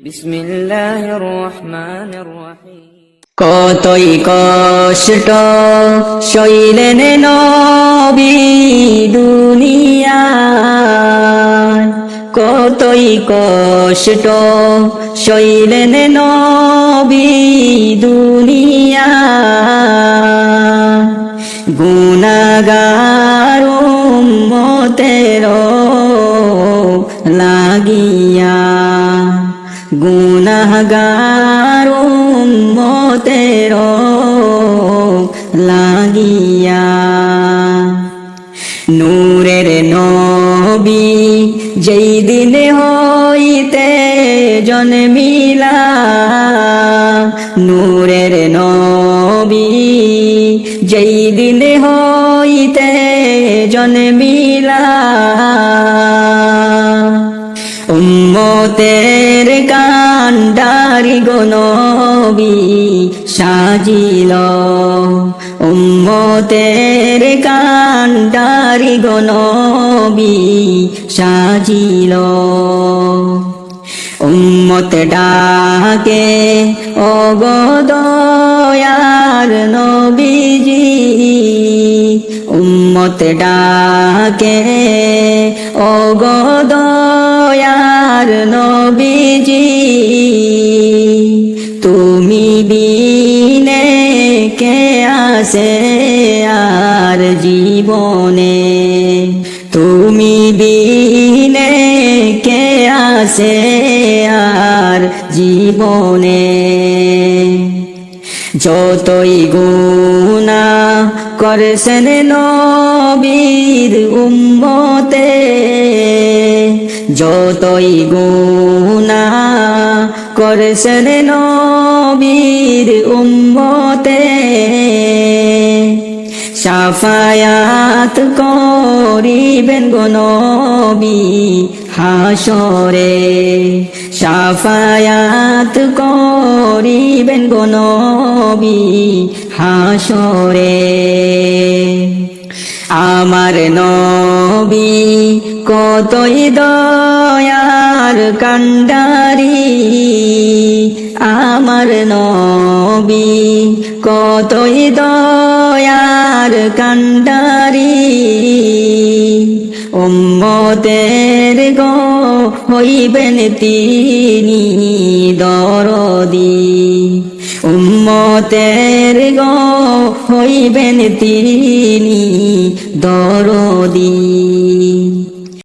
বিসমিল্লাহির রহমানির রহিম। কতই কষ্ট সইলেন নবী দুনিয়ায়, কতই কষ্ট সইলেন নবী দুনিয়ায়। গুনাহগার উম্মতের লাগিয়া, গুনাহগার উম্মতের লাগিয়া। নূরের নবী যেই দিন হইতে জন্মিলা, নূরের নবী যেই দিন হইতে জন্মিলা, উম্মতের কান্ডারি গো নবী সাজিল, উম্মতের কান্ডারি গো নবী সাজিল। উম্মত ডাকে ও গো দয়ার নবীজি, উম্মত ডাকে ও গো দয়ার নবীজি। তুমি বিনে কে আসে আর জীবনে, তুমি বিনে কে আসে আর জীবনে। যতই গুনাহ করছেন নবীর উম্মতে, যতই গুনাহ করছেন নবীর উম্মতে, শাফায়াত করিবেন গো নবী হাসরে, শাফায়াত করিবেন গো নবী হাসরে। আমার নবী কতই দয়ার কান্ডারি, আমার নবী কতই দয়ার কান্ডারি। উম্মতের গো হইবেন তিনি দরদি, উম্মতের গো হইবেন তিনি দরদি।